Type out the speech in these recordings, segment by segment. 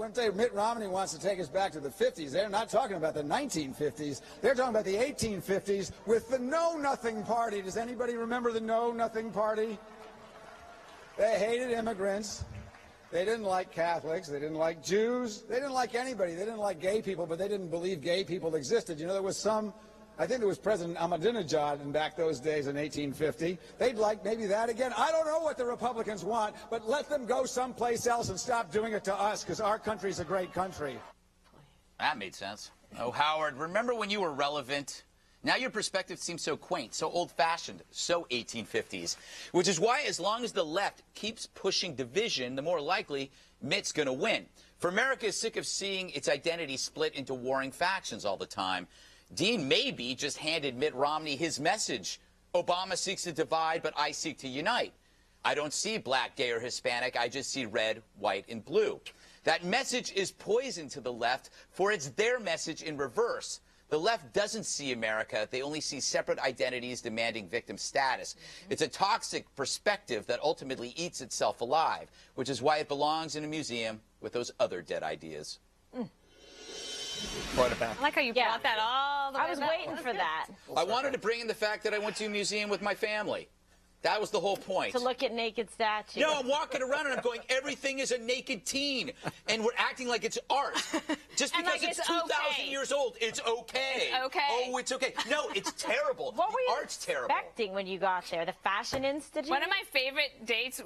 When they, Mitt Romney wants to take us back to the 50s, they're not talking about the 1950s. They're talking about the 1850s with the Know-Nothing Party. Does anybody remember the Know-Nothing Party? They hated immigrants. They didn't like Catholics. They didn't like Jews. They didn't like anybody. They didn't like gay people, but they didn't believe gay people existed. You know, there was some, I think there was President Ahmadinejad in back those days in 1850. They'd like maybe that again. I don't know what the Republicans want, but let them go someplace else and stop doing it to us, because our country's a great country. That made sense. Oh, Howard, remember when you were relevant? Now your perspective seems so quaint, so old-fashioned, so 1850s, which is why as long as the left keeps pushing division, the more likely Mitt's going to win. For America is sick of seeing its identity split into warring factions all the time. Dean maybe just handed Mitt Romney his message. Obama seeks to divide, but I seek to unite. I don't see black, gay, or Hispanic. I just see red, white, and blue. That message is poison to the left, for it's their message in reverse. The left doesn't see America. They only see separate identities demanding victim status. It's a toxic perspective that ultimately eats itself alive, which is why it belongs in a museum with those other dead ideas. Brought it back. I like how you brought that all the way I was back. waiting for that. I wanted to bring in the fact that I went to a museum with my family. That was the whole point. To look at naked statues. No, I'm walking around and I'm going, everything is a naked teen. And we're acting like it's art. Just because like it's it's 2,000 okay. years old, it's okay. It's okay. Oh, it's okay. No, it's terrible. What were you art's terrible. expecting when you got there? The Fashion Institute? One of my favorite dates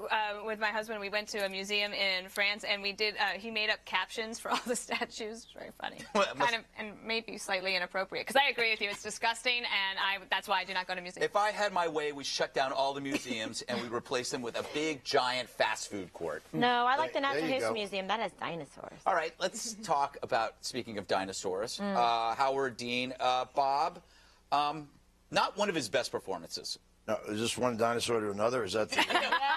with my husband, we went to a museum in France, and we did. He made up captions for all the statues. Very funny, kind of, and maybe slightly inappropriate. Because I agree with you, it's disgusting, and that's why I do not go to museums. If I had my way, we shut down all the museums and we replace them with a big, giant fast food court. No, I like the There Natural you History go. Museum. That has dinosaurs. All right, let's talk about, speaking of dinosaurs, Howard Dean. Bob, not one of his best performances. No, is this one dinosaur to another? Is that the...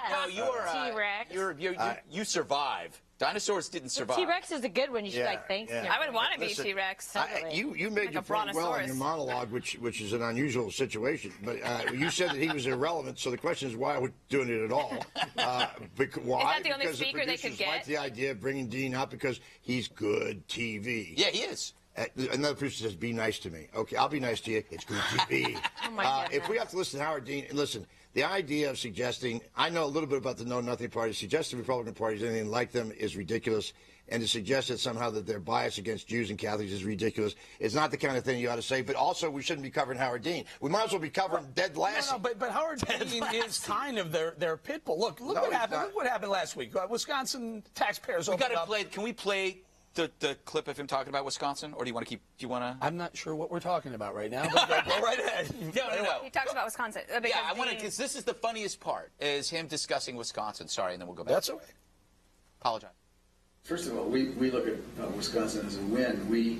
No, you are T-Rex. you survive. Dinosaurs didn't survive. T-Rex is a good one. You should like thank yeah. him. I would want to be Listen, T-Rex. You made Like your a point well in brontosaurus. your monologue, which is an unusual situation. But you said that he was irrelevant, so the question is why are we doing it at all? Why? Is that the only Because speaker the they could producers get? like the idea of bringing Dean up because he's good TV. Yeah, he is. Another producer says, be nice to me. Okay, I'll be nice to you. It's good TV. Oh my goodness. If we have to listen to Howard Dean, listen, the idea of suggesting, I know a little bit about the Know-Nothing Party, suggesting the Republican Party is anything like them is ridiculous, and to suggest that somehow that their bias against Jews and Catholics is ridiculous. It's not the kind of thing you ought to say, but also we shouldn't be covering Howard Dean. We might as well be covering Dead Lassie. No, but Howard Dean is kind of their pit bull. Look No, what he's happened. not. Look what happened last week. Wisconsin taxpayers We opened got to up. play. Can we play the clip of him talking about Wisconsin, or do you want to keep? Do you want to? I'm not sure what we're talking about right now, but go right ahead. No. He talks about Wisconsin. Yeah, I want to, because this is the funniest part, is him discussing Wisconsin. Sorry, and then we'll go back. That's okay. Apologize. First of all, we look at Wisconsin as a win. We,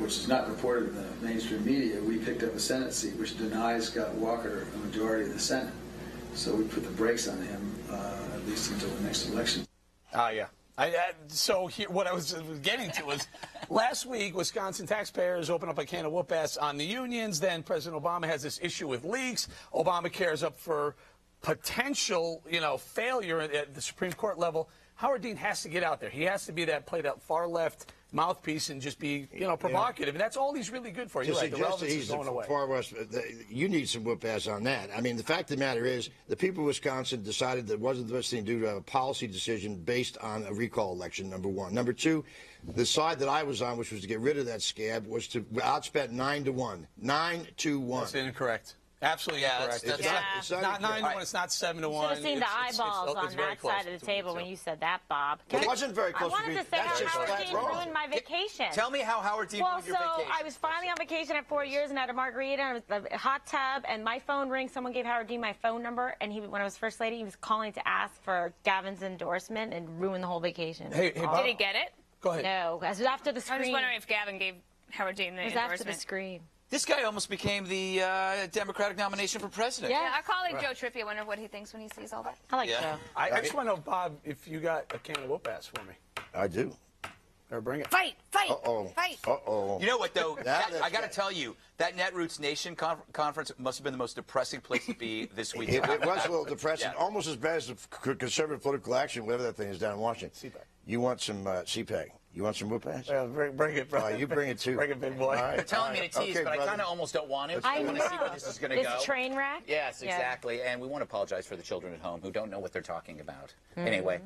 which is not reported in the mainstream media, we picked up a Senate seat which denies Scott Walker a majority of the Senate. So we put the brakes on him, at least until the next election. Yeah. So here, what I was getting to was last week, Wisconsin taxpayers opened up a can of whoop-ass on the unions. Then President Obama has this issue with leaks. Obamacare is up for potential, failure at the Supreme Court level. Howard Dean has to get out there. He has to be play that far left mouthpiece and just be, provocative. And that's all he's really good for. You're right. The relevance is going away. Far west, you need some whoop ass on that. I mean, the fact of the matter is, the people of Wisconsin decided that it wasn't the best thing to do to have a policy decision based on a recall election, number one. Number two, the side that I was on, which was to get rid of that scab, was to outspend 9-1. 9-1. That's incorrect. Absolutely incorrect. It's not 9-1. It's not 7-1. Should have seen the eyeballs on that side of the table when you said that, Bob. It wasn't very close. I wanted to say That's how just Howard Dean flat wrong. ruined my vacation. Tell me how Howard Dean ruined your vacation. I was finally on vacation at 4 years and had a margarita and a hot tub, and my phone rings. Someone gave Howard Dean my phone number, and when I was First Lady, he was calling to ask for Gavin's endorsement and ruined the whole vacation. Hey, Bob. Did he get it? Go ahead. No, it was after the I scream. was just wondering if Gavin gave Howard Dean the It was endorsement. after the scream. This guy almost became the Democratic nomination for president. Yeah. Our colleague Joe Trippi, I wonder what he thinks when he sees all that. I like Yeah. Joe. I just want to know, Bob, if you got a can of whoop-ass for me. I do. Or bring it. Fight! Uh-oh. Fight! Uh-oh. You know what, though? That's I got to right. tell you, that Netroots Nation conference must have been the most depressing place to be this week. It was a little depressing, Yeah. almost as bad as the conservative political action, whatever that thing is down in Washington. You want some CPAC? You want some whoop-ass? Yeah, bring it, bro. You bring it too. Bring it, big boy. All right, They're telling me to tease, okay, but brother. I kind of almost don't want to. I want to see where this is going to go. This train wreck? Yes, Yeah. exactly. And we want to apologize for the children at home who don't know what they're talking about. Anyway.